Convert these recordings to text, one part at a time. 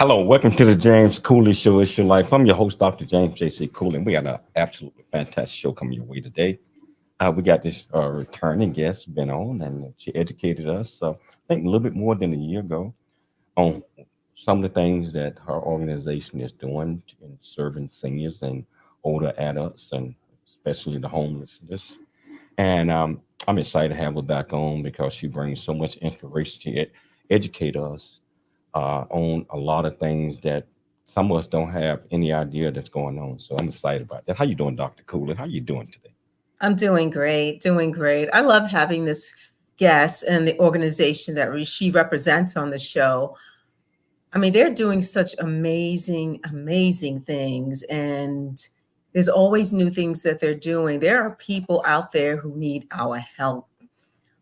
Hello, welcome to the James Cooley Show. It's your life. I'm your host, Dr. James J.C. Cooley. We got an absolutely fantastic show coming your way today. We got this returning guest been on, and she educated us, I think, a little bit more than a year ago on some of the things that her organization is doing in serving seniors and older adults, and especially the homelessness. And I'm excited to have her back on because she brings so much inspiration to educate us on a lot of things that some of us don't have any idea that's going on. So I'm excited about that. How you doing, Dr. Cooley? How you doing today? I'm doing great, doing great. I love having this guest and the organization that she represents on the show. I mean, they're doing such amazing, amazing things. And there's always new things that they're doing. There are people out there who need our help.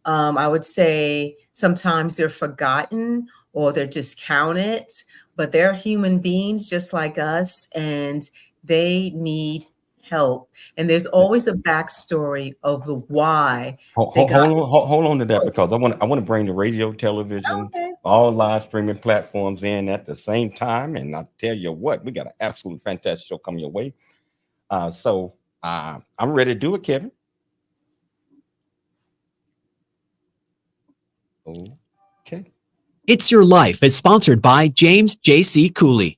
I would say sometimes they're forgotten or they're discounted, but they're human beings just like us, and they need help. And there's always a backstory of the why they got. Hold on to that because I want to bring the radio, television, Okay. all live streaming platforms in at the same time. And I tell you what, we got an absolutely fantastic show coming your way. I'm ready to do it, Kevin. Okay. It's Your Life is sponsored by James J.C. Cooley.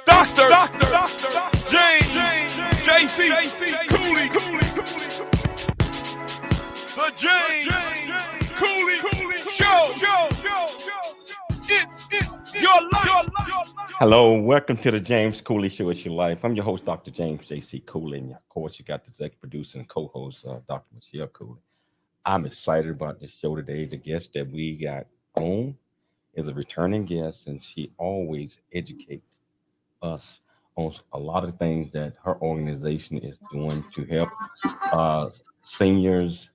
Doctor James J.C. Cooley. The James Cooley Show. It's your life. Hello, welcome to the James Cooley Show. It's your life. I'm your host, Dr. James J.C. Cooley. And of course, you got the executive producer and co-host, Dr. Michelle Cooley. I'm excited about this show today. The guest that we got on is a returning guest, and she always educates us on a lot of things that her organization is doing to help seniors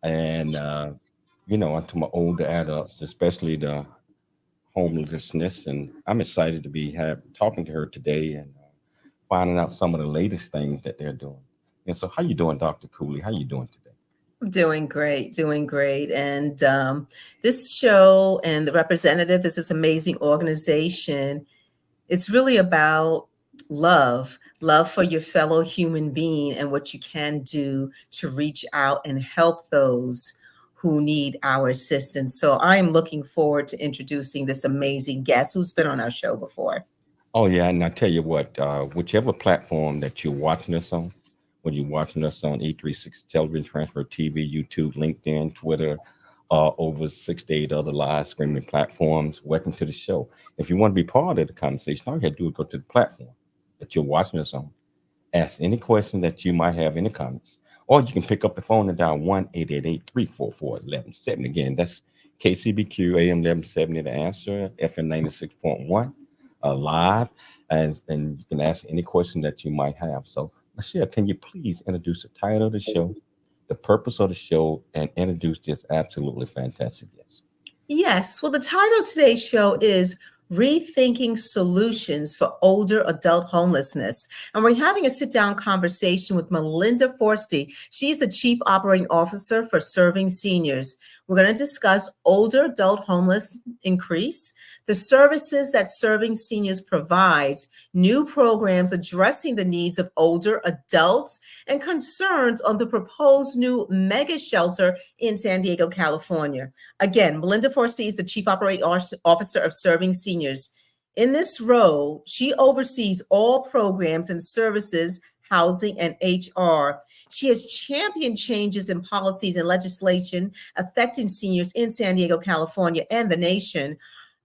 and to my older adults, especially the homelessness. And I'm excited to be talking to her today and finding out some of the latest things that they're doing. And so, how you doing, Dr. Cooley? How you doing today? Doing great, doing great. And this show and the representative, this amazing organization, it's really about love for your fellow human being and what you can do to reach out and help those who need our assistance. So I'm looking forward to introducing this amazing guest who's been on our show before. Oh yeah, and I tell you what, whichever platform that you're watching us on, whether you're watching us on E360 Television, Transfer TV, YouTube, LinkedIn, Twitter, over 68 other live streaming platforms, welcome to the show. If you want to be part of the conversation, all you have to do is go to the platform that you're watching us on. Ask any question that you might have in the comments. Or you can pick up the phone and dial 1-888-344-1170. Again, that's KCBQ AM 1170 to answer, FM 96.1 live. And you can ask any question that you might have. So, Michelle, can you please introduce the title of the show, the purpose of the show, and introduce this absolutely fantastic guest? Yes. Well, the title of today's show is Rethinking Solutions for Older Adult Homelessness. And we're having a sit-down conversation with Melinda Forsty. She's the Chief Operating Officer for Serving Seniors. We're going to discuss older adult homeless increase, the services that Serving Seniors provides, new programs addressing the needs of older adults, and concerns on the proposed new mega shelter in San Diego, California. Again, Melinda Forsty is the Chief Operating Officer of Serving Seniors. In this role, she oversees all programs and services, housing, and HR. She has championed changes in policies and legislation affecting seniors in San Diego, California, and the nation.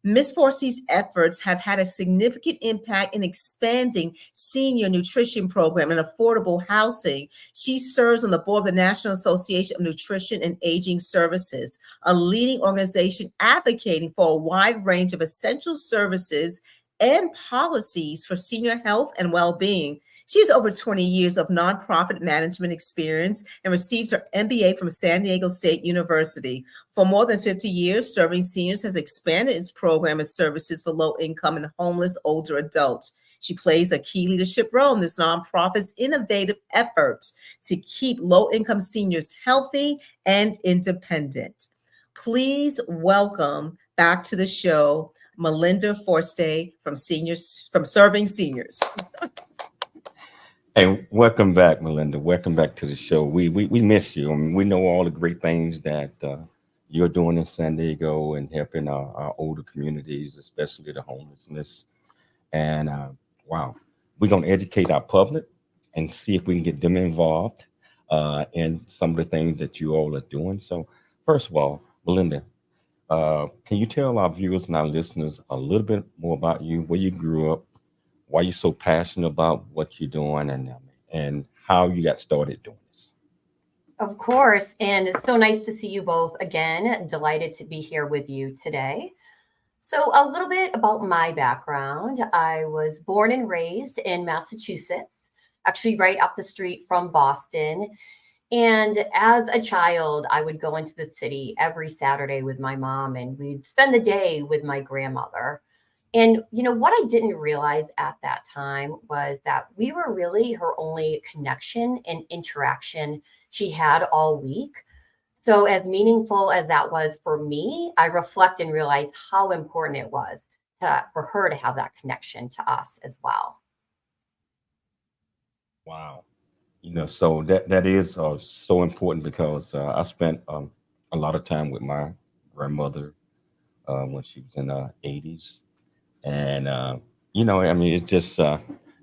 Ms. Forsy's efforts have had a significant impact in expanding senior nutrition program and affordable housing. She serves on the board of the National Association of Nutrition and Aging Services, a leading organization advocating for a wide range of essential services and policies for senior health and well-being. She has over 20 years of nonprofit management experience and received her MBA from San Diego State University. For more than 50 years, Serving Seniors has expanded its program and services for low-income and homeless older adults. She plays a key leadership role in this nonprofit's innovative efforts to keep low-income seniors healthy and independent. Please welcome back to the show Melinda Forste from Serving Seniors. Hey, welcome back, Melinda. Welcome back to the show. We miss you. I mean, we know all the great things that you're doing in San Diego and helping our older communities, especially the homelessness. And wow, we're going to educate our public and see if we can get them involved in some of the things that you all are doing. So, first of all, Melinda, can you tell our viewers and our listeners a little bit more about you, where you grew up, why you're so passionate about what you're doing, and how you got started doing this? Of course. And it's so nice to see you both again. Delighted to be here with you today. So, a little bit about my background. I was born and raised in Massachusetts, actually right up the street from Boston. And as a child, I would go into the city every Saturday with my mom, and we'd spend the day with my grandmother. And, what I didn't realize at that time was that we were really her only connection and interaction she had all week. So as meaningful as that was for me, I reflect and realize how important it was for her to have that connection to us as well. Wow. So that is so important because I spent a lot of time with my grandmother when she was in her 80s. And, I mean, it's just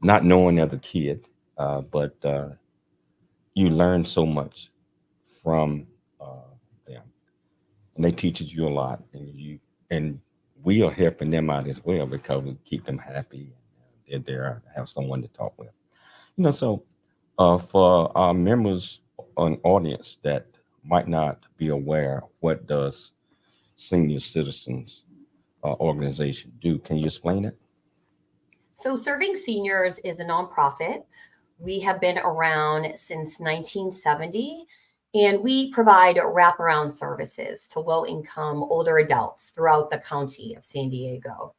not knowing as a kid, but you learn so much from them. And they teaches you a lot. And we are helping them out as well because we keep them happy. They're there to have someone to talk with. So for our members an audience that might not be aware, what does Senior Citizens organization do? Can you explain it? So Serving Seniors is a nonprofit. We have been around since 1970, and we provide wraparound services to low-income older adults throughout the county of San Diego.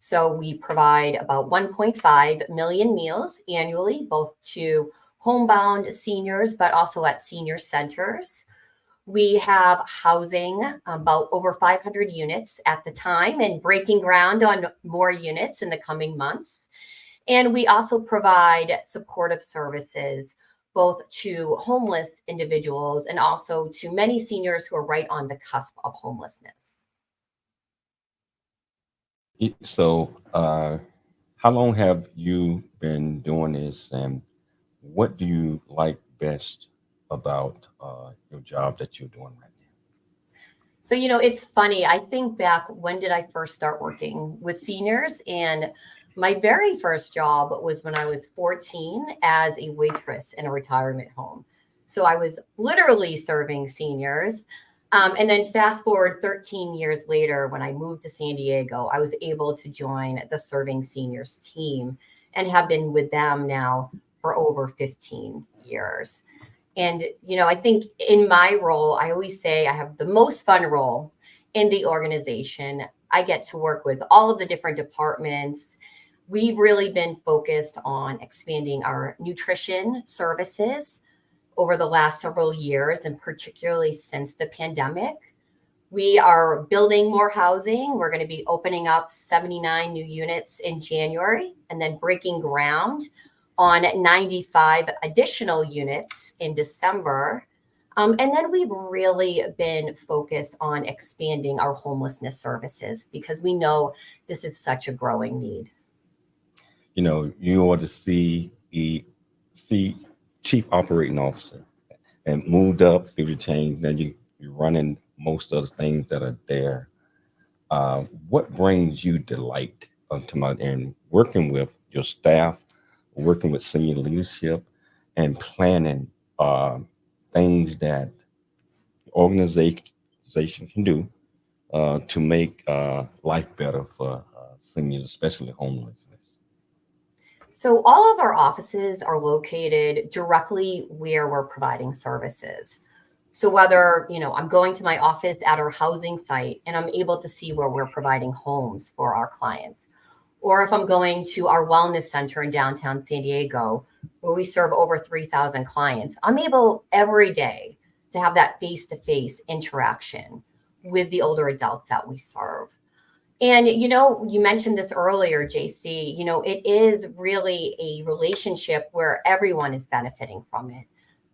So we provide about 1.5 million meals annually, both to homebound seniors, but also at senior centers. We have housing, about over 500 units at the time, and breaking ground on more units in the coming months. And we also provide supportive services both to homeless individuals and also to many seniors who are right on the cusp of homelessness. So, how long have you been doing this, and what do you like best about your job that you're doing right now? So, it's funny. I think back, when did I first start working with seniors? And my very first job was when I was 14 as a waitress in a retirement home. So I was literally serving seniors. And then fast forward 13 years later, when I moved to San Diego, I was able to join the Serving Seniors team and have been with them now for over 15 years. And, I think in my role, I always say I have the most fun role in the organization. I get to work with all of the different departments. We've really been focused on expanding our nutrition services over the last several years, and particularly since the pandemic. We are building more housing. We're going to be opening up 79 new units in January and then breaking ground on 95 additional units in December. And then we've really been focused on expanding our homelessness services because we know this is such a growing need. You are the chief operating officer and moved up through the chain. Then you're running most of the things that are there. What brings you delight in working with your staff, working with senior leadership, and planning things that the organization can do to make life better for seniors, especially homelessness? So all of our offices are located directly where we're providing services. So whether, I'm going to my office at our housing site and I'm able to see where we're providing homes for our clients, or if I'm going to our wellness center in downtown San Diego, where we serve over 3,000 clients, I'm able every day to have that face-to-face interaction with the older adults that we serve. And, you know, you mentioned this earlier, JC, you know, it is really a relationship where everyone is benefiting from it.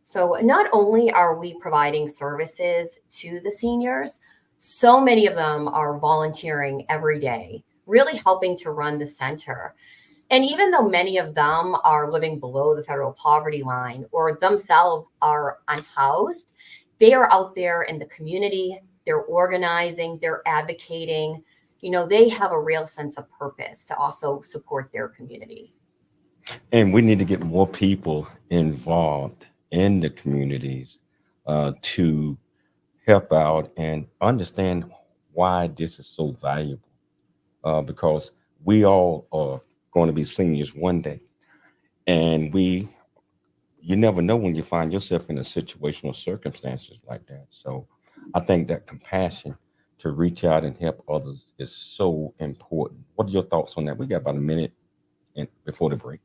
So not only are we providing services to the seniors, so many of them are volunteering every day, really helping to run the center. And even though many of them are living below the federal poverty line or themselves are unhoused, they are out there in the community, they're organizing, they're advocating. You know, they have a real sense of purpose to also support their community. And we need to get more people involved in the communities to help out and understand why this is so valuable. Because we all are going to be seniors one day. And you never know when you find yourself in a situational circumstances like that. So I think that compassion to reach out and help others is so important. What are your thoughts on that? We got about a minute before the break.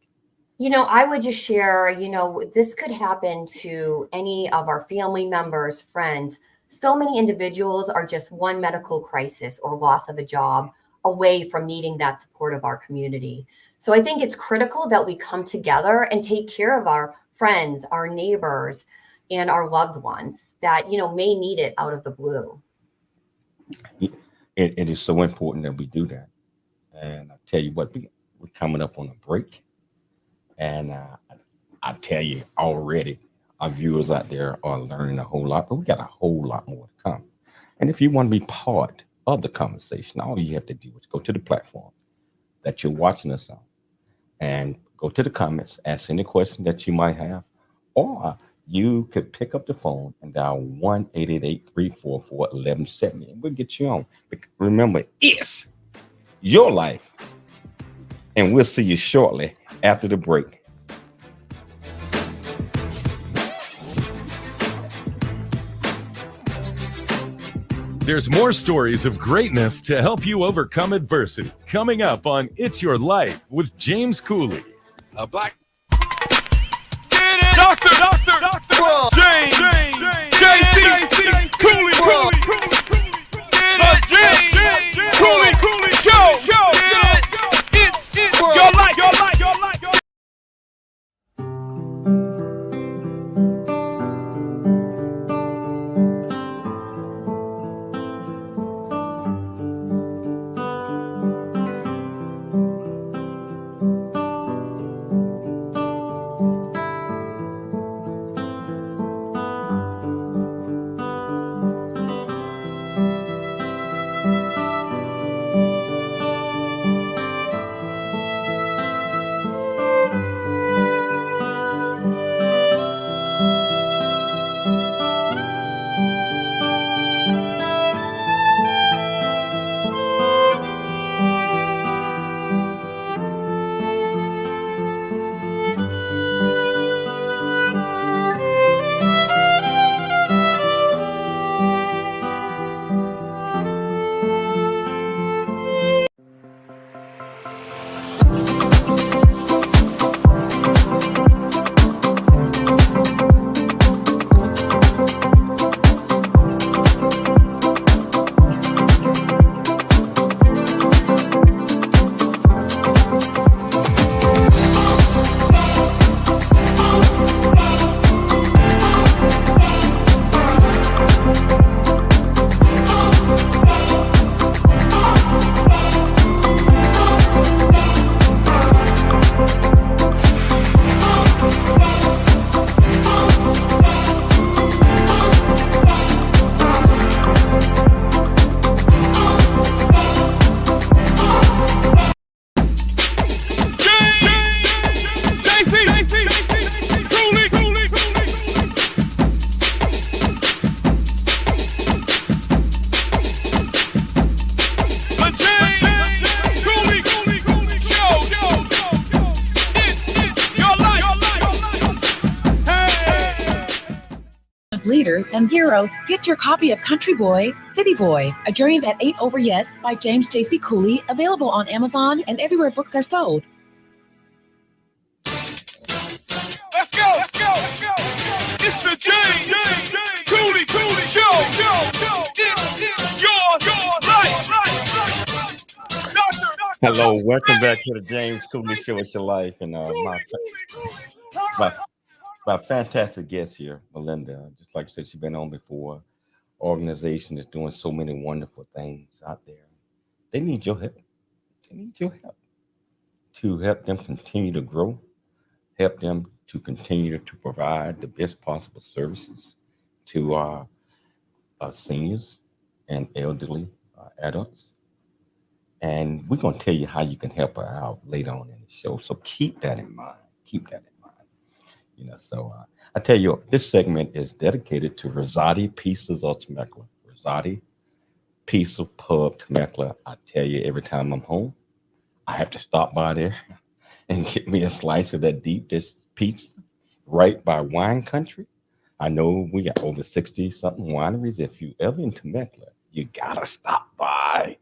You know, I would just share, you know, this could happen to any of our family members, friends. So many individuals are just one medical crisis or loss of a job away from needing that support of our community. So I think it's critical that we come together and take care of our friends, our neighbors, and our loved ones that, you know, may need it out of the blue. It is so important that we do that. And I tell you what, we're coming up on a break. And I tell you already, our viewers out there are learning a whole lot, but we got a whole lot more to come. And if you want to be part of the conversation, all you have to do is go to the platform that you're watching us on and go to the comments, ask any question that you might have, or you could pick up the phone and dial 1-888-344-1170, and we'll get you on. But remember, it's your life. And we'll see you shortly after the break. There's more stories of greatness to help you overcome adversity. Coming up on It's Your Life with James Cooley. A black Doctor James JC Cooley The James Cooley Show. It's your life. Leaders and heroes, get your copy of Country Boy, City Boy, A Journey That Ain't Over Yet by James J.C. Cooley, available on Amazon and everywhere books are sold. Let's go. It's the James Cooley Show. It's Hello, welcome back to the James Cooley Show. It's your life, and my my fantastic guest here, Melinda. Just like I said, she's been on before. Organization is doing so many wonderful things out there. They need your help. They need your help to help them continue to grow, help them to continue to provide the best possible services to our seniors and elderly adults. And we're going to tell you how you can help her out later on in the show. So keep that in mind. Keep that in mind. I tell you, this segment is dedicated to Rosati Pieces of Temecula. Rosati Piece of Pub Temecula. I tell you, every time I'm home, I have to stop by there and get me a slice of that deep dish pizza right by Wine Country. I know we got over 60 something wineries. If you ever in Temecula, you gotta stop by.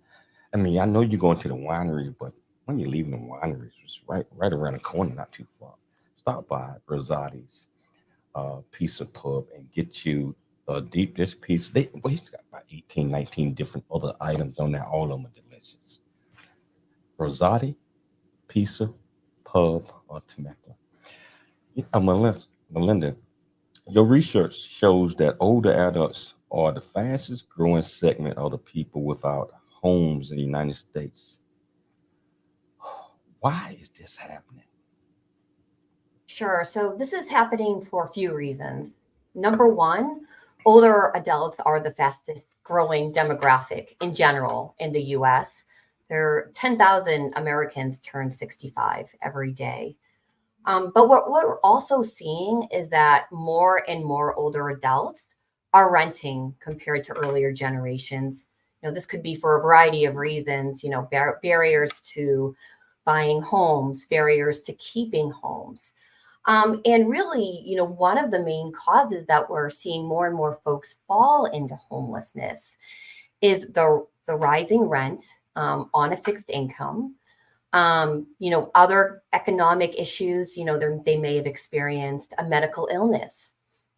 I mean, I know you're going to the winery, but when you're leaving the wineries, it's right around the corner, not too far. Stop by Rosati's Piece of Pub and get you a deep dish pizza. He's got about 18, 19 different other items on there. All of them are delicious. Rosati Piece of Pub of Temecula. Melinda, your research shows that older adults are the fastest growing segment of the people without homes in the United States. Why is this happening? Sure. So this is happening for a few reasons. Number one, older adults are the fastest growing demographic in general in the US. There are 10,000 Americans turn 65 every day. But what we're also seeing is that more and more older adults are renting compared to earlier generations. This could be for a variety of reasons, barriers to buying homes, barriers to keeping homes. And really, one of the main causes that we're seeing more and more folks fall into homelessness is the rising rent on a fixed income. Other economic issues, they may have experienced a medical illness.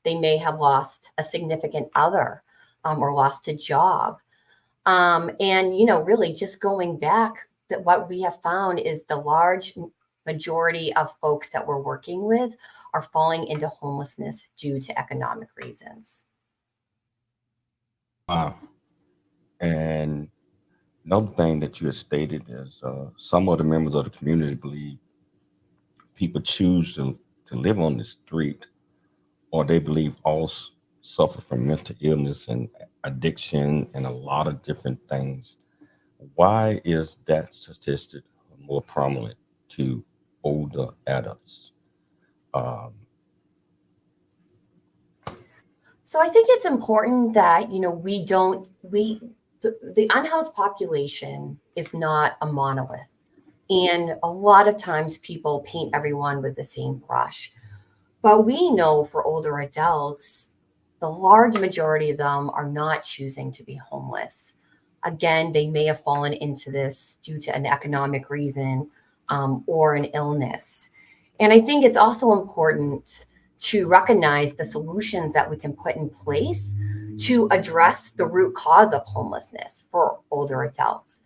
They may have lost a significant other or lost a job. Really just going back, that what we have found is the large majority of folks that we're working with are falling into homelessness due to economic reasons. Wow. And another thing that you had stated is some of the members of the community believe people choose to live on the street, or they believe all suffer from mental illness and addiction and a lot of different things. Why is that statistic more prominent to older adults? So I think it's important that, the unhoused population is not a monolith. And a lot of times people paint everyone with the same brush. But we know for older adults, the large majority of them are not choosing to be homeless. Again, they may have fallen into this due to an economic reason or an illness. And I think it's also important to recognize the solutions that we can put in place to address the root cause of homelessness for older adults.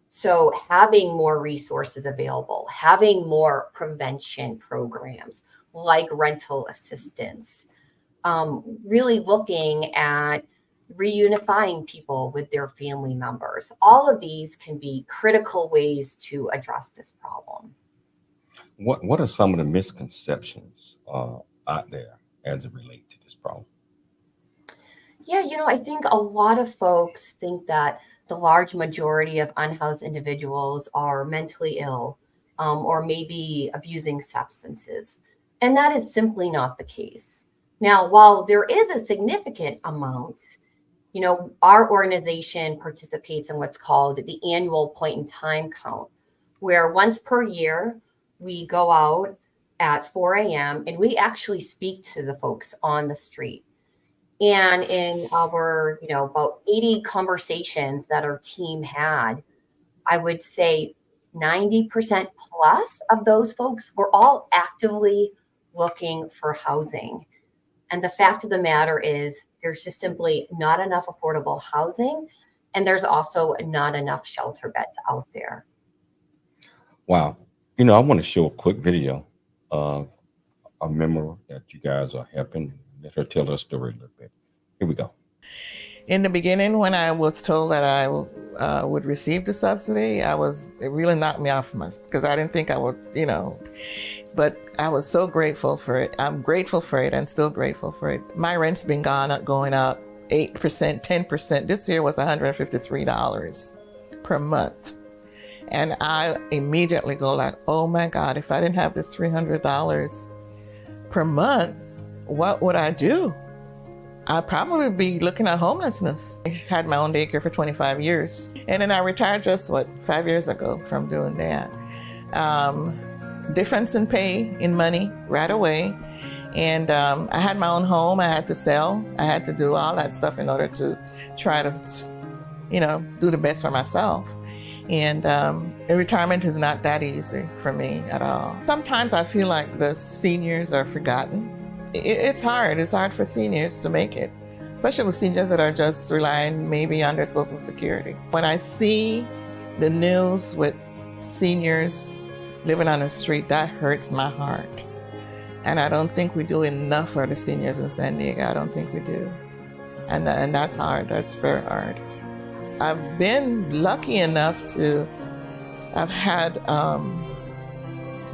So having more resources available, having more prevention programs like rental assistance, really looking at reunifying people with their family members. All of these can be critical ways to address this problem. What are some of the misconceptions out there as it relates to this problem? Yeah, I think a lot of folks think that the large majority of unhoused individuals are mentally ill or maybe abusing substances. And that is simply not the case. Now, while there is a significant amount, our organization participates in what's called the annual point in time count, where once per year, we go out at 4 a.m. and we actually speak to the folks on the street. And in our, about 80 conversations that our team had, I would say 90% plus of those folks were all actively looking for housing. And the fact of the matter is there's just simply not enough affordable housing. And there's also not enough shelter beds out there. Wow. You know, I want to show a quick video of a member that you guys are helping. Let her tell her story a little bit. Here we go. In the beginning, when I was told that I would receive the subsidy, it really knocked me off because I didn't think I would, but I was so grateful for it. I'm grateful for it and still grateful for it. My rent's been going up 8%, 10%. This year was $153 per month. And I immediately go like, oh my God, if I didn't have this $300 per month, what would I do? I'd probably be looking at homelessness. I had my own daycare for 25 years. And then I retired just, 5 years ago from doing that. Difference in pay, in money, right away. And I had my own home I had to sell. I had to do all that stuff in order to try to, do the best for myself. And retirement is not that easy for me at all. Sometimes I feel like the seniors are forgotten. It's hard. It's hard for seniors to make it, especially with seniors that are just relying maybe on their Social Security. When I see the news with seniors living on the street, that hurts my heart. And I don't think we do enough for the seniors in San Diego. I don't think we do. And that's hard. That's very hard. I've been lucky enough to have had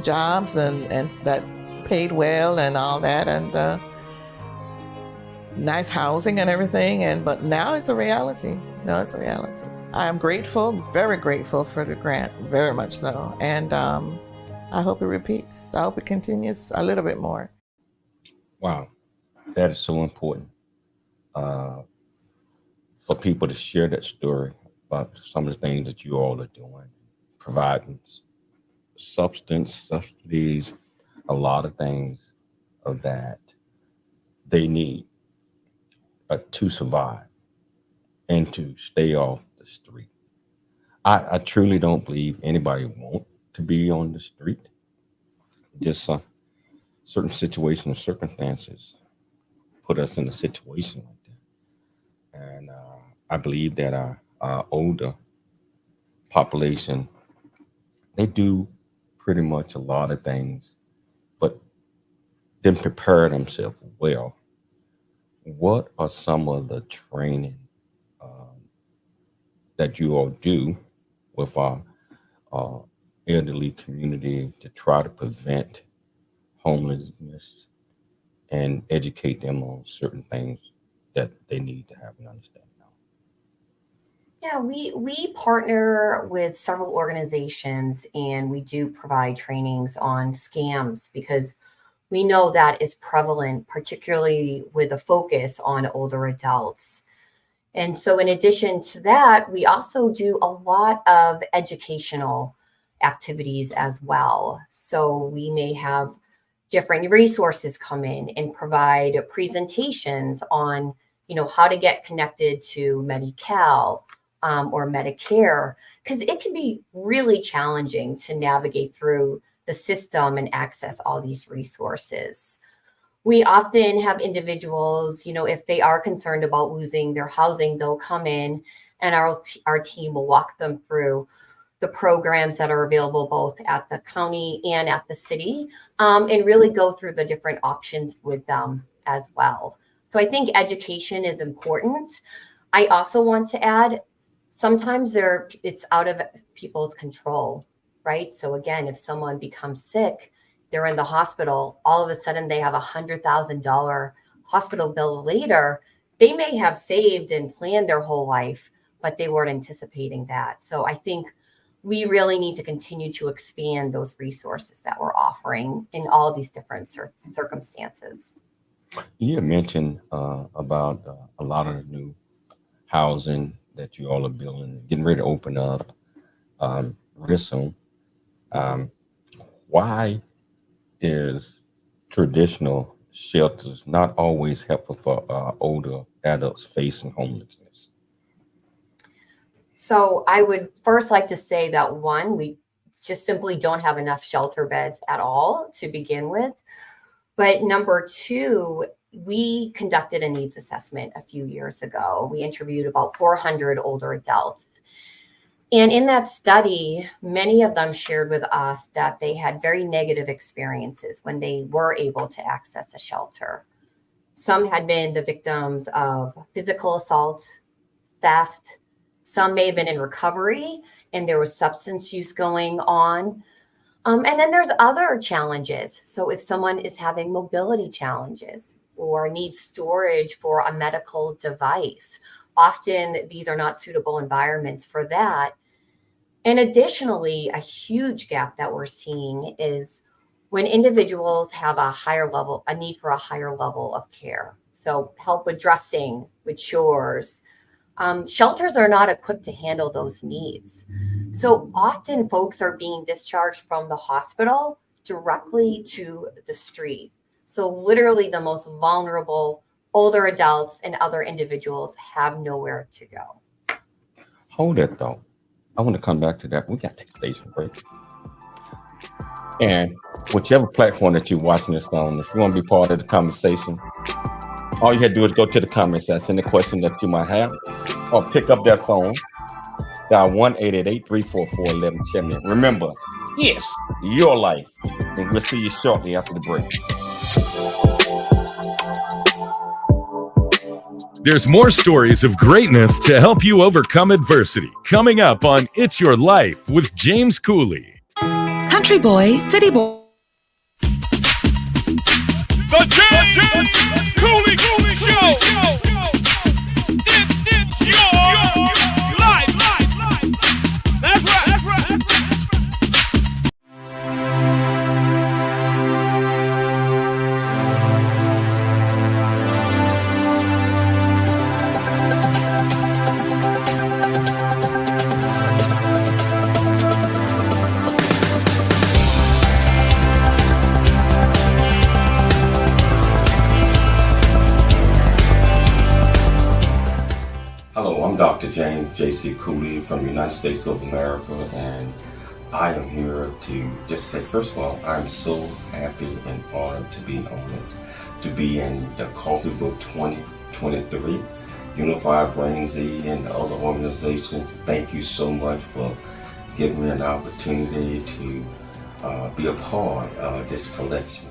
jobs and that paid well and all that, and nice housing and everything. But now it's a reality. Now it's a reality. I'm grateful, very grateful for the grant, very much so. And I hope it repeats. I hope it continues a little bit more. Wow. That is so important for people to share that story about some of the things that you all are doing, providing subsidies, a lot of things of that they need to survive and to stay off the street. I truly don't believe anybody wants to be on the street. Just certain situations, circumstances put us in a situation like that. And I believe that our older population, they do pretty much a lot of things, but didn't prepare themselves well. What are some of the training that you all do with our elderly community to try to prevent homelessness and educate them on certain things that they need to have an understanding of? Yeah, we partner with several organizations and we do provide trainings on scams because we know that is prevalent, particularly with a focus on older adults. And so in addition to that, we also do a lot of educational activities as well. So we may have different resources come in and provide presentations on, how to get connected to Medi-Cal or Medicare, because it can be really challenging to navigate through the system and access all these resources. We often have individuals, if they are concerned about losing their housing, they'll come in and our team will walk them through the programs that are available both at the county and at the city, and really go through the different options with them as well. So I think education is important. I also want to add, sometimes it's out of people's control, right? So again, if someone becomes sick, they're in the hospital, all of a sudden they have $100,000 hospital bill later. They may have saved and planned their whole life, but they weren't anticipating that. So I think we really need to continue to expand those resources that we're offering in all these different circumstances. You had mentioned about a lot of the new housing that you all are building, getting ready to open up real soon. Why is traditional shelters not always helpful for older adults facing homelessness? So I would first like to say that one, we just simply don't have enough shelter beds at all to begin with. But number two, we conducted a needs assessment a few years ago. We interviewed about 400 older adults. And in that study, many of them shared with us that they had very negative experiences when they were able to access a shelter. Some had been the victims of physical assault, theft. Some may have been in recovery and there was substance use going on. And then there's other challenges. So if someone is having mobility challenges or needs storage for a medical device, often these are not suitable environments for that. And additionally, a huge gap that we're seeing is when individuals have a need for a higher level of care. So help with dressing, with chores. Shelters are not equipped to handle those needs. So often folks are being discharged from the hospital directly to the street. So literally the most vulnerable older adults and other individuals have nowhere to go. Hold it though. I want to come back to that. We got to take a station break. And whichever platform that you're watching this on, if you want to be part of the conversation, all you have to do is go to the comments and send a question that you might have, or pick up that phone, dial 1-888-344-1170. Remember, it's your life. And we'll see you shortly after the break. There's more stories of greatness to help you overcome adversity. Coming up on It's Your Life with James Cooley. Country boy, city boy. The James Cooley Show. It's your life. That's right. Hello, I'm Dr. James J.C. Cooley from the United States of America, and I am here to just say, first of all, I'm so happy and honored to be honored to be in the Coffee Book 2023, Unified Brain Z and other organizations. Thank you so much for giving me an opportunity to be a part of this collection.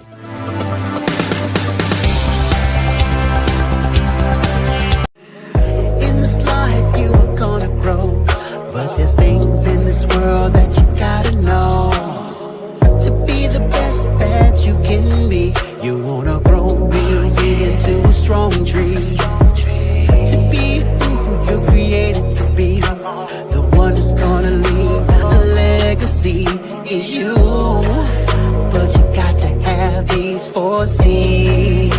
You are gonna grow, but there's things in this world that you gotta know. To be the best that you can be, you wanna grow real big into a strong tree. To be who you're created to be, the one who's gonna leave a legacy is you. But you got to have these 4 C's.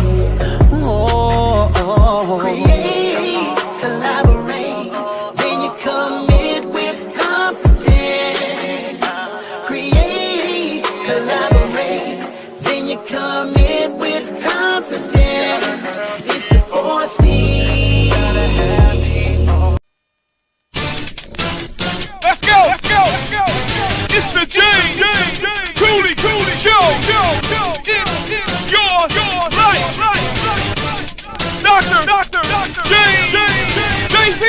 Create, collaborate, then you commit with confidence. Create, collaborate, then you commit with confidence. It's the 4 C's. Let's go. It's the James Cooley Show. It's your life. Dr. James J.C.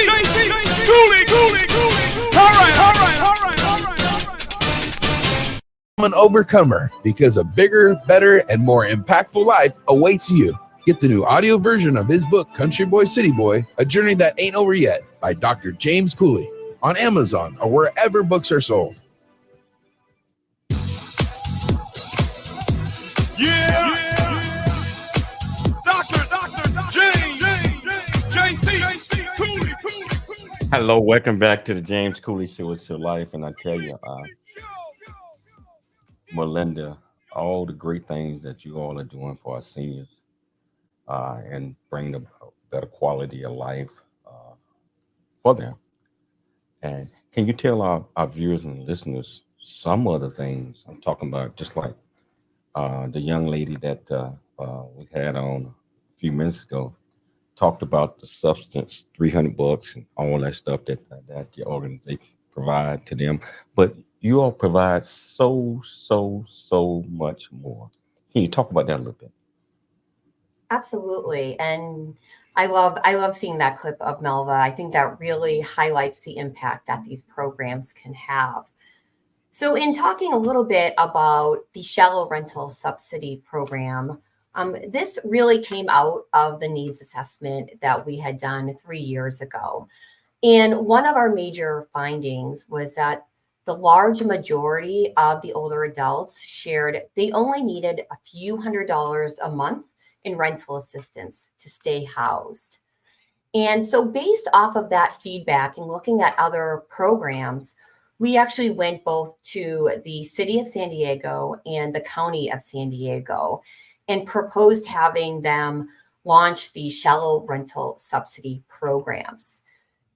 Cooley. All right. I'm an overcomer because a bigger, better, and more impactful life awaits you. Get the new audio version of his book, Country Boy, City Boy, A Journey That Ain't Over Yet by Dr. James Cooley on Amazon or wherever books are sold. Yeah. Dr. James J.C. Cooley. Hello, welcome back to the James Cooley Show. It's your life, and I tell you, Melinda, all the great things that you all are doing for our seniors and bring a better quality of life for them. And can you tell our viewers and listeners some other things I'm talking about, just like the young lady that we had on a few minutes ago, talked about the substance, $300 and all that stuff that your organization provide to them, but you all provide so much more. Can you talk about that a little bit? Absolutely. And I love seeing that clip of Melva. I think that really highlights the impact that these programs can have. So in talking a little bit about the shallow rental subsidy program, this really came out of the needs assessment that we had done 3 years ago. And one of our major findings was that the large majority of the older adults shared they only needed a few $100s a month in rental assistance to stay housed. And so based off of that feedback and looking at other programs, we actually went both to the city of San Diego and the county of San Diego and proposed having them launch the shallow rental subsidy programs.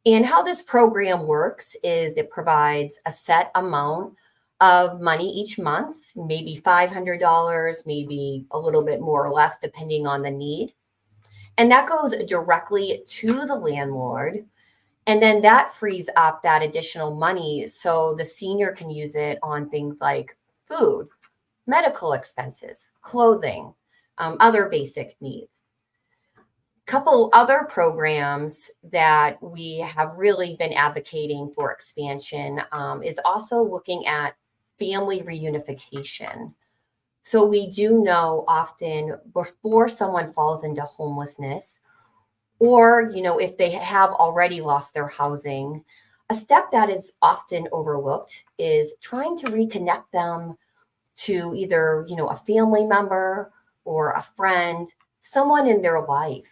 And how this program works is it provides a set amount of money each month, maybe $500, maybe a little bit more or less, depending on the need. And that goes directly to the landlord. And then that frees up that additional money so the senior can use it on things like food, medical expenses, clothing, other basic needs. Couple other programs that we have really been advocating for expansion is also looking at family reunification. So we do know often before someone falls into homelessness, or if they have already lost their housing, a step that is often overlooked is trying to reconnect them to either a family member or a friend, someone in their life.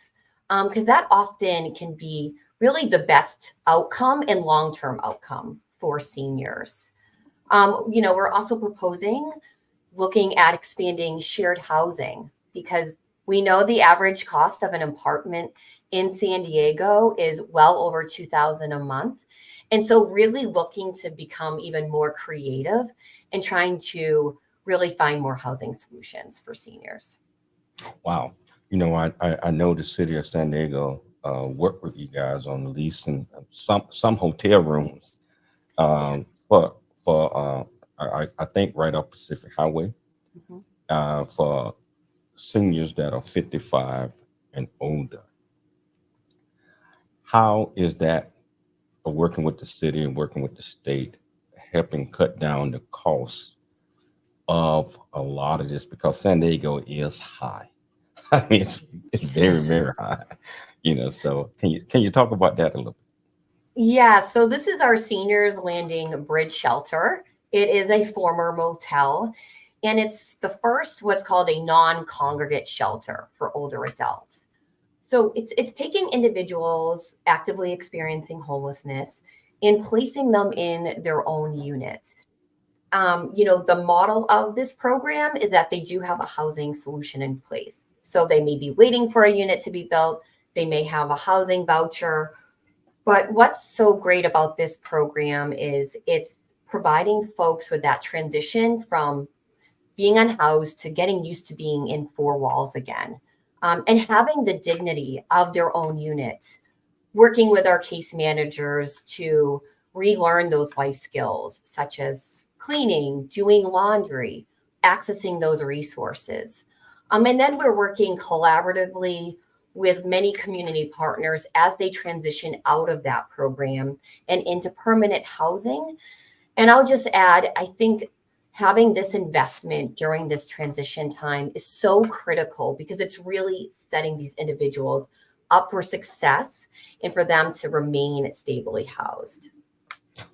Because that often can be really the best outcome and long-term outcome for seniors. We're also proposing looking at expanding shared housing because we know the average cost of an apartment in San Diego is well over $2,000 a month. And so really looking to become even more creative and trying to really find more housing solutions for seniors. Wow. I know the city of San Diego worked with you guys on leasing some hotel rooms for I think right off Pacific Highway for seniors that are 55 and older. How is that working with the city and working with the state helping cut down the cost of a lot of this? Because San Diego is high. I mean, it's very, very high, so can you talk about that a little bit? Yeah, so this is our Seniors Landing Bridge Shelter. It is a former motel, and it's the first what's called a non-congregate shelter for older adults. So it's taking individuals actively experiencing homelessness and placing them in their own units. The model of this program is that they do have a housing solution in place. So they may be waiting for a unit to be built. They may have a housing voucher. But what's so great about this program is it's providing folks with that transition from being unhoused to getting used to being in four walls again, and having the dignity of their own units, working with our case managers to relearn those life skills such as cleaning, doing laundry, accessing those resources. And then we're working collaboratively with many community partners as they transition out of that program and into permanent housing. And I'll just add, I think having this investment during this transition time is so critical because it's really setting these individuals up for success and for them to remain stably housed.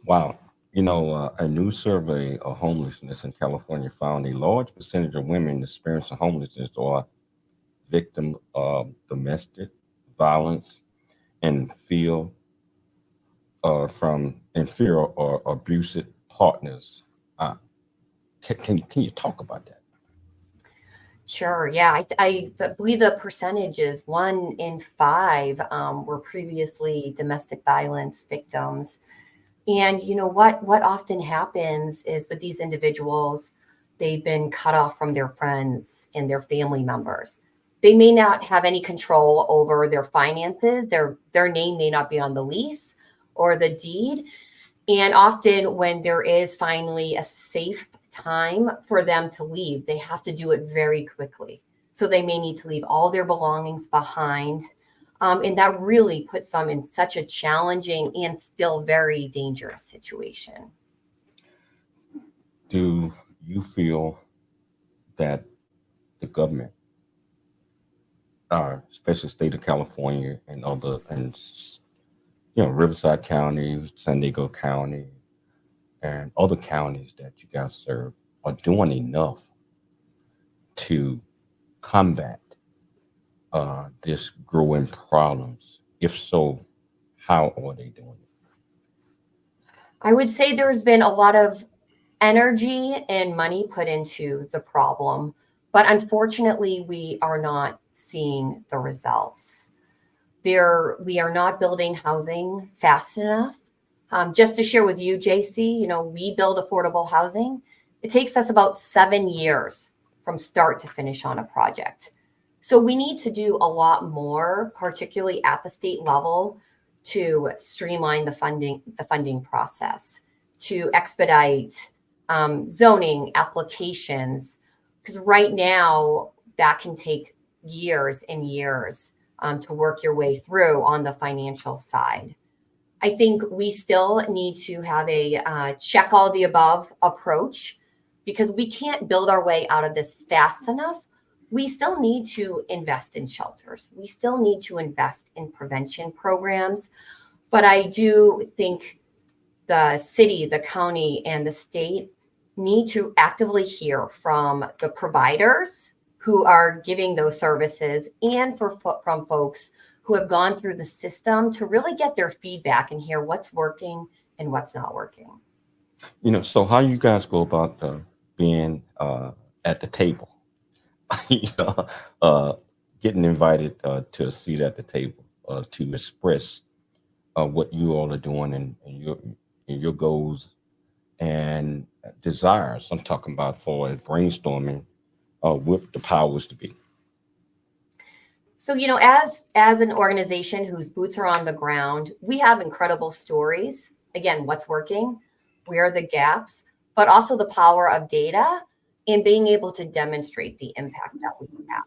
Wow. A new survey of homelessness in California found a large percentage of women experiencing homelessness are victims of domestic violence and fear or abusive partners. Can you talk about that? Sure. Yeah. I believe the percentage is 1 in 5 were previously domestic violence victims. And what often happens is with these individuals, they've been cut off from their friends and their family members. They may not have any control over their finances. Their name may not be on the lease or the deed. And often when there is finally a safe time for them to leave, they have to do it very quickly. So they may need to leave all their belongings behind. And that really puts them in such a challenging and still very dangerous situation. Do you feel that the government, especially state of California and Riverside County, San Diego County, and other counties that you guys serve, are doing enough to combat this growing problems? If so, how are they doing it? I would say there's been a lot of energy and money put into the problem, but unfortunately, we are not seeing the results. We are not building housing fast enough. Just to share with you, JC, we build affordable housing. It takes us about 7 years from start to finish on a project. So we need to do a lot more, particularly at the state level, to streamline the funding process, to expedite zoning applications, because right now that can take years and years to work your way through on the financial side. I think we still need to have a check all the above approach, because we can't build our way out of this fast enough. We still need to invest in shelters. We still need to invest in prevention programs. But I do think the city, the county, and the state need to actively hear from the providers who are giving those services and from folks who have gone through the system to really get their feedback and hear what's working and what's not working. So how you guys go about being at the table, getting invited to a seat at the table to express what you all are doing and your goals and desires. I'm talking about for brainstorming with the powers to be. So, as an organization whose boots are on the ground, we have incredible stories. Again, what's working, where are the gaps, but also the power of data and being able to demonstrate the impact that we have.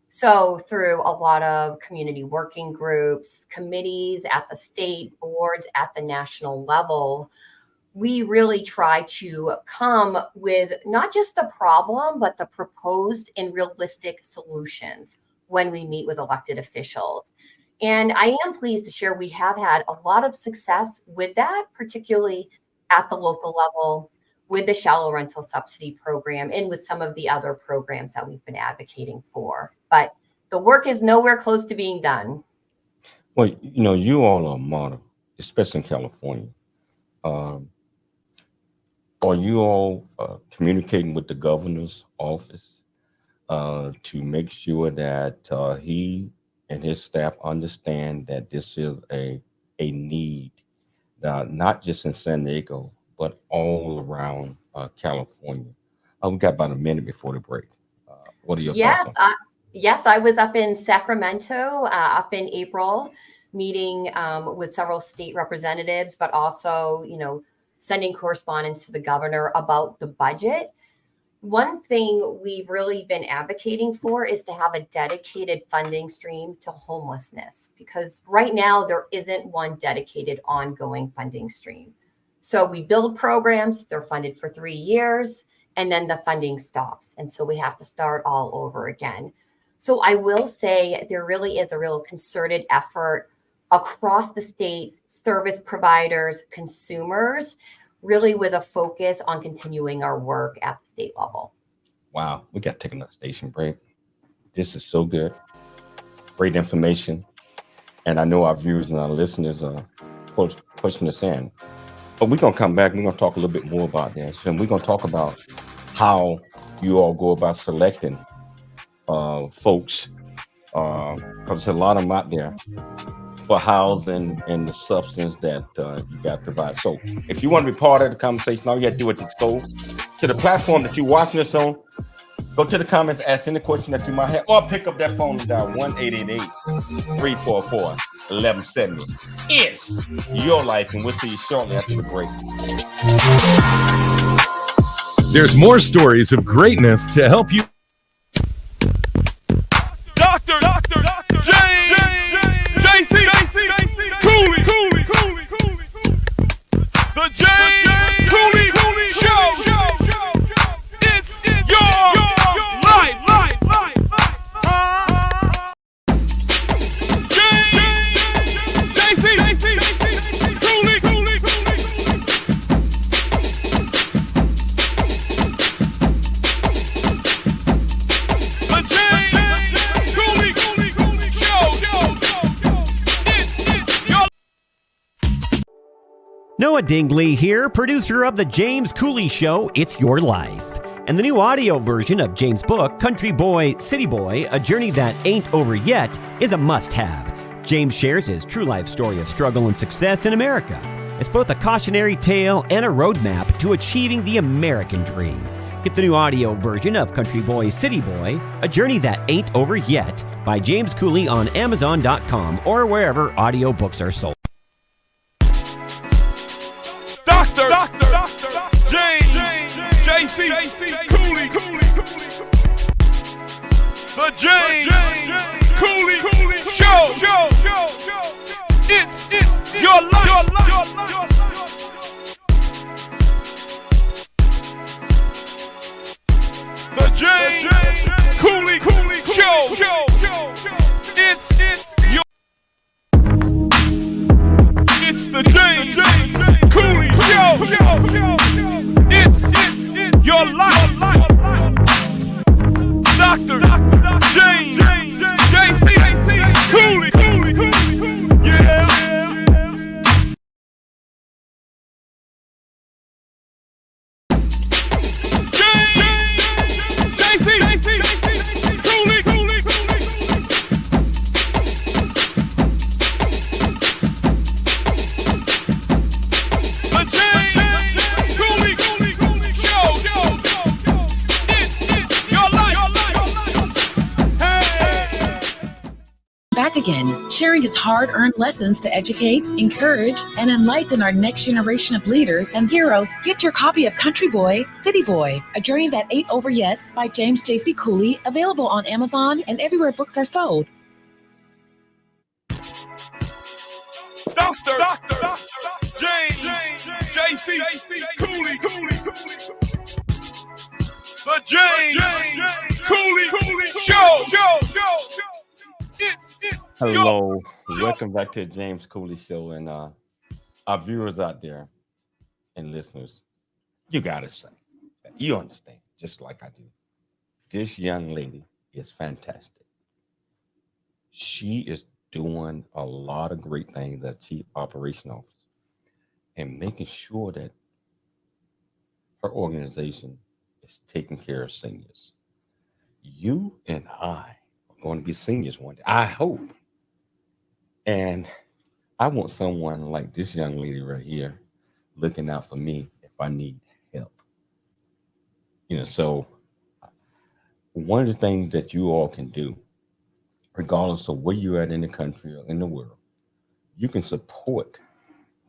So through a lot of community working groups, committees at the state, boards at the national level, we really try to come with not just the problem, but the proposed and realistic solutions when we meet with elected officials. And I am pleased to share we have had a lot of success with that, particularly at the local level with the shallow rental subsidy program and with some of the other programs that we've been advocating for. But the work is nowhere close to being done. Well, you all are a model, especially in California. Are you all communicating with the governor's office to make sure that he and his staff understand that this is a need, not just in San Diego, but all around California? We got about a minute before the break. What are your thoughts on that? Yes, I was up in Sacramento up in April, meeting with several state representatives, but also, sending correspondence to the governor about the budget. One thing we've really been advocating for is to have a dedicated funding stream to homelessness, because right now there isn't one dedicated ongoing funding stream. So we build programs, they're funded for 3 years, and then the funding stops. And so we have to start all over again. So I will say there really is a real concerted effort across the state, service providers, consumers, really with a focus on continuing our work at the state level. Wow, we got to take another station break. This is so good. Great information. And I know our viewers and our listeners are pushing us in. But we're going to come back. We're going to talk a little bit more about this. And we're going to talk about how you all go about selecting folks, because there's a lot of them out there for housing and the substance that you got to provide. So if you want to be part of the conversation, all you have to do is just go to the platform that you're watching us on, go to the comments, ask any question that you might have, or pick up that phone and dial 1-888-344-1170. It's your life, and we'll see you shortly after the break. There's more stories of greatness to help you. Dr. James. Noah Dingley here, producer of The James Cooley Show, It's Your Life. And the new audio version of James' book, Country Boy, City Boy, A Journey That Ain't Over Yet, is a must-have. James shares his true life story of struggle and success in America. It's both a cautionary tale and a roadmap to achieving the American dream. Get the new audio version of Country Boy, City Boy, A Journey That Ain't Over Yet by James Cooley on Amazon.com or wherever audiobooks are sold. Dr. James J.C. Cooley. The James Cooley Show. It's your life. The James Cooley Show. It's the James Cooley Show. It's your life. Dr. James J.C. Cooley. Yeah. Back again, sharing his hard-earned lessons to educate, encourage, and enlighten our next generation of leaders and heroes. Get your copy of Country Boy, City Boy, A Journey That Ain't Over Yet by James J.C. Cooley, available on Amazon and everywhere books are sold. Dr. James J.C. Cooley. The James Cooley Show. Hello, welcome back to the James Cooley Show, and our viewers out there and listeners, you gotta say, you understand, just like I do. This young lady is fantastic. She is doing a lot of great things as Chief Operation Officer and making sure that her organization is taking care of seniors. You and I are going to be seniors one day, I hope. And I want someone like this young lady right here looking out for me if I need help. So one of the things that you all can do, regardless of where you're at in the country or in the world, you can support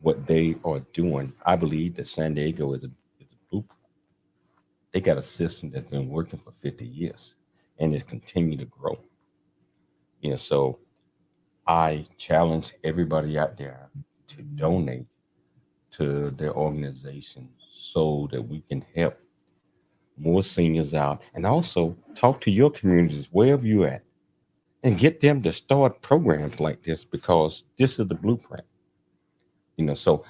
what they are doing. I believe that San Diego is a blueprint. They got a system that's been working for 50 years and it's continued to grow. So I challenge everybody out there to donate to their organization so that we can help more seniors out, and also talk to your communities wherever you're at and get them to start programs like this, because this is the blueprint. So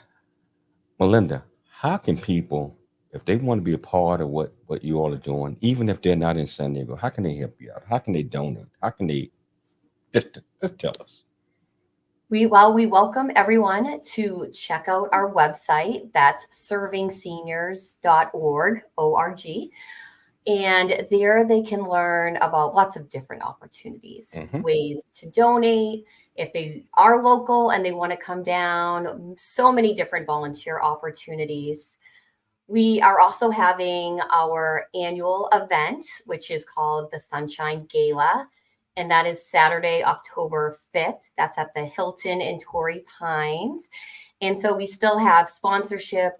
Melinda, how can people, if they want to be a part of what you all are doing, even if they're not in San Diego, how can they help you out? How can they donate? How can they just tell us? We welcome everyone to check out our website. That's servingseniors.org, O-R-G. And there they can learn about lots of different opportunities, ways to donate. If they are local and they want to come down, so many different volunteer opportunities. We are also having our annual event, which is called the Sunshine Gala. And that is Saturday, October 5th. That's at the Hilton in Torrey Pines. And so we still have sponsorship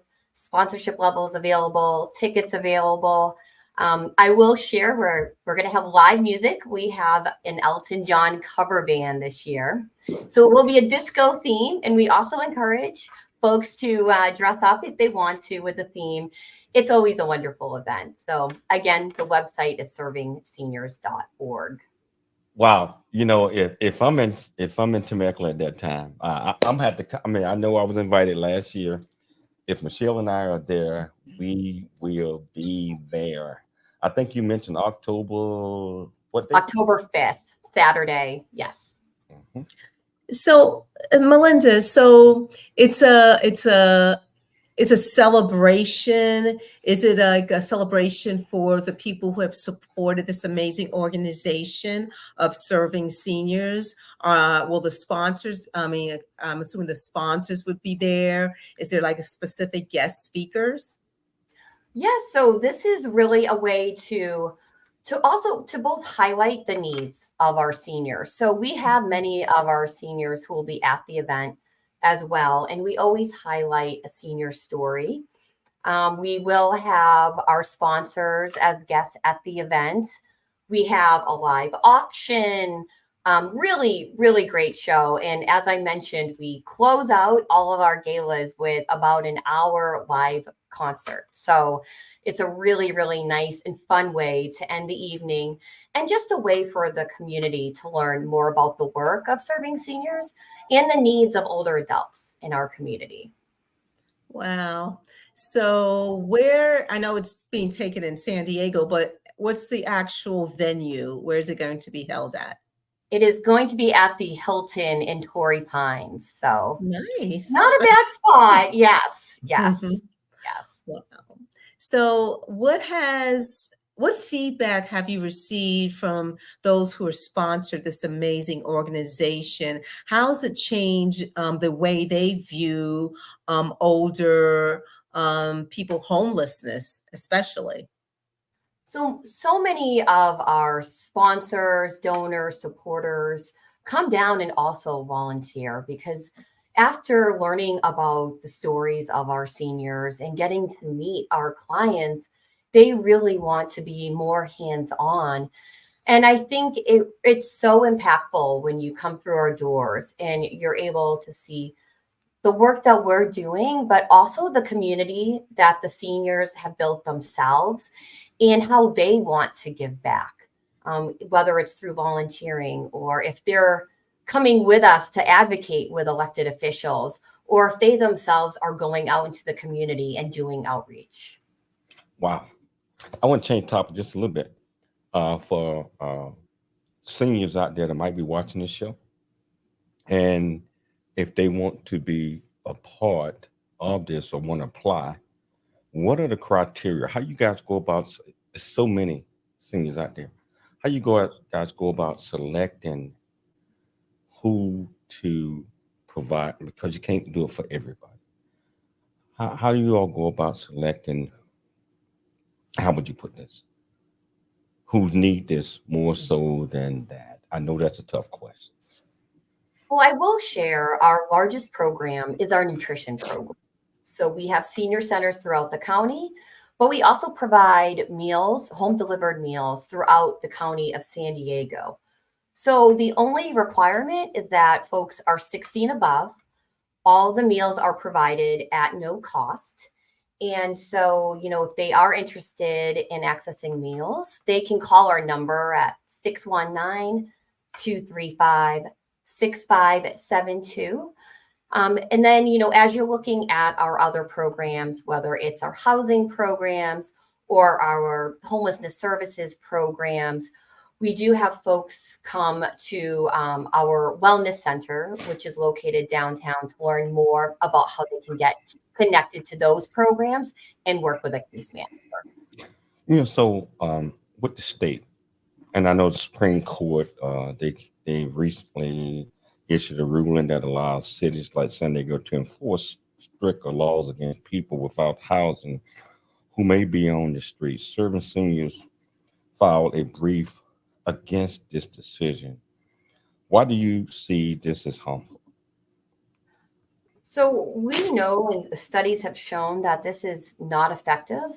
levels available, tickets available. I will share we're going to have live music. We have an Elton John cover band this year. So it will be a disco theme. And we also encourage folks to dress up if they want to with the theme. It's always a wonderful event. So again, the website is servingseniors.org. Wow, if I'm in Temecula at that time, I'm had to. I mean, I know I was invited last year. If Michelle and I are there, we will be there. I think you mentioned October. What day? October 5th, Saturday. Yes. So Melinda, so it's a is a celebration? Is it like a celebration for the people who have supported this amazing organization of serving seniors? Will the sponsors, I mean, I'm assuming the sponsors would be there. Is there like a specific guest speakers? Yes, so this is really a way to also to both highlight the needs of our seniors. So we have many of our seniors who will be at the event as well, and we always highlight a senior story. We will have our sponsors as guests at the event. We have a live auction, really, really great show. And as I mentioned, we close out all of our galas with about an hour live concert. So it's a really, really nice and fun way to end the evening, and just a way for the community to learn more about the work of serving seniors and the needs of older adults in our community. Wow. So where, I know it's being taken in San Diego, but what's the actual venue? Where is it going to be held at? It is going to be at the Hilton in Torrey Pines. So Nice. not a bad spot. Yes. Yes. Mhm. Yes. Wow. So what feedback have you received from those who are sponsored this amazing organization? How has it changed the way they view older people, homelessness, especially? So many of our sponsors, donors, supporters come down and also volunteer, because after learning about the stories of our seniors and getting to meet our clients, they really want to be more hands-on. And I think it's so impactful when you come through our doors and you're able to see the work that we're doing, but also the community that the seniors have built themselves and how they want to give back, whether it's through volunteering, or if they're coming with us to advocate with elected officials, or if they themselves are going out into the community and doing outreach. Wow. I want to change topic just a little bit for seniors out there that might be watching this show. And if they want to be a part of this or want to apply, what are the criteria? How you guys go about? There's so many seniors out there. How you guys go about selecting who to provide? Because you can't do it for everybody. How do you all go about selecting? How would you put this? Who need this more so than that? I know that's a tough question. Well, I will share our largest program is our nutrition program. So we have senior centers throughout the county, but we also provide meals, home delivered meals throughout the county of San Diego. So the only requirement is that folks are 16 above. All the meals are provided at no cost. And so, if they are interested in accessing meals, they can call our number at 619-235-6572. And then, as you're looking at our other programs, whether it's our housing programs or our homelessness services programs, we do have folks come to our wellness center, which is located downtown, to learn more about how they can get connected to those programs and work with a case manager. So with the state, and I know the Supreme Court, they recently issued a ruling that allows cities like San Diego to enforce stricter laws against people without housing who may be on the streets. Serving seniors filed a brief against this decision. Why do you see this as harmful? So we know, and studies have shown, that this is not effective.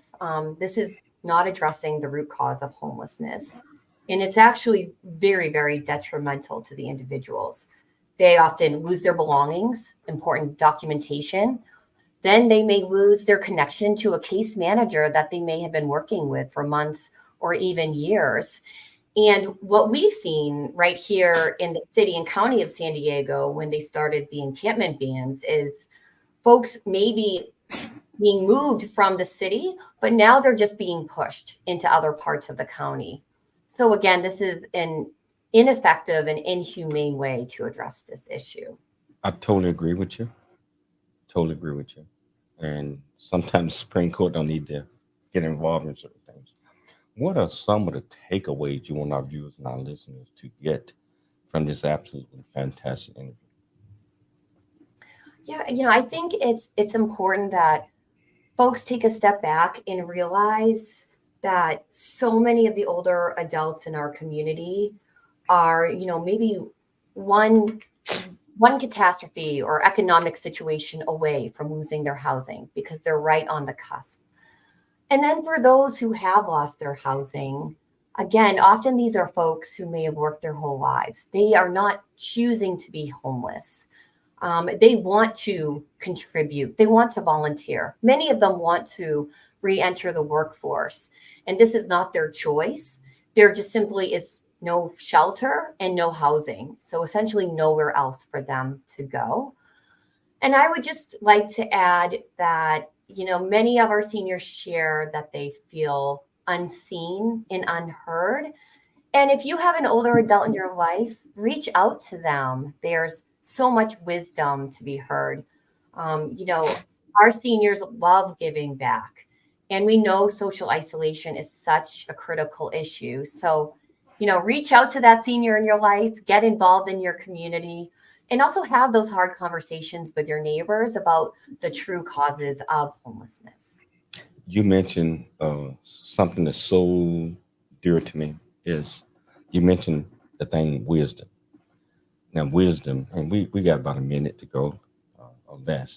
This is not addressing the root cause of homelessness. And it's actually very, very detrimental to the individuals. They often lose their belongings, important documentation. Then they may lose their connection to a case manager that they may have been working with for months or even years. And what we've seen right here in the city and county of San Diego, when they started the encampment bans, is folks maybe being moved from the city, but now they're just being pushed into other parts of the county. So again, this is an ineffective and inhumane way to address this issue. I totally agree with you. Totally agree with you. and sometimes the Supreme Court don't need to get involved in certain things. What are some of the takeaways you want our viewers and our listeners to get from this absolutely fantastic interview? Yeah, I think it's important that folks take a step back and realize that so many of the older adults in our community are, maybe one catastrophe or economic situation away from losing their housing because they're right on the cusp. And then for those who have lost their housing, again, often these are folks who may have worked their whole lives. They are not choosing to be homeless. They want to contribute. They want to volunteer. Many of them want to re-enter the workforce. And this is not their choice. There just simply is no shelter and no housing. So essentially nowhere else for them to go. And I would just like to add that, many of our seniors share that they feel unseen and unheard. And if you have an older adult in your life, reach out to them. There's so much wisdom to be heard. Our seniors love giving back, and we know social isolation is such a critical issue. So, reach out to that senior in your life, get involved in your community, and also have those hard conversations with your neighbors about the true causes of homelessness. You mentioned something that's so dear to me is you mentioned the thing wisdom. Now, wisdom, and we got about a minute to go of that.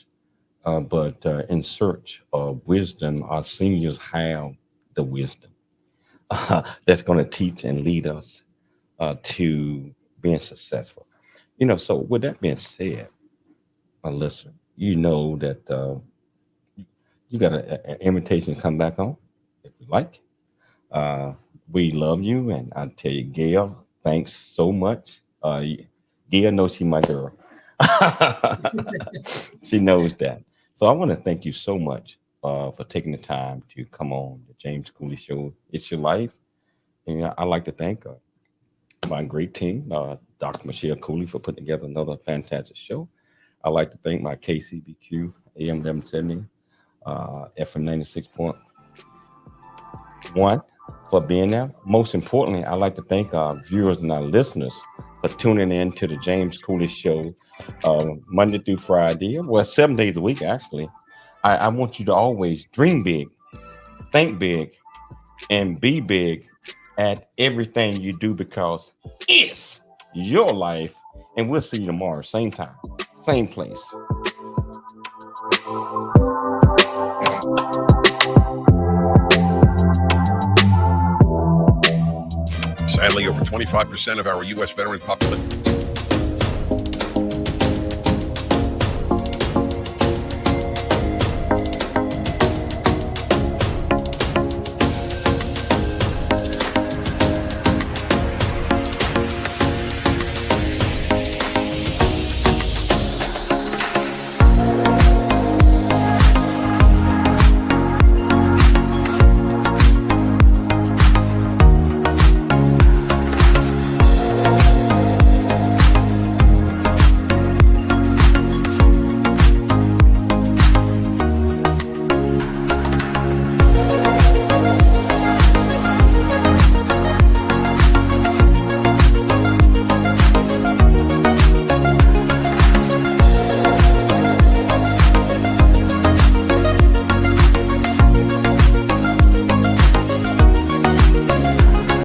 But in search of wisdom, our seniors have the wisdom that's going to teach and lead us to being successful. So with that being said, listen, that you got an invitation to come back on if you like. We love you, and I tell you, Gail, thanks so much. Gail knows she's my girl. She knows that. So I want to thank you so much for taking the time to come on the James Cooley Show. It's your life. And I'd like to thank my great team, Dr. Michelle Cooley, for putting together another fantastic show. I'd like to thank my KCBQ AM 1170, FM 96.1 for being there. Most importantly, I'd like to thank our viewers and our listeners for tuning in to the James Cooley Show Monday through Friday. Well, 7 days a week, actually. I want you to always dream big, think big, and be big at everything you do, because it's your life. And we'll see you tomorrow, same time, same place. Sadly, over 25% of our U.S. veteran population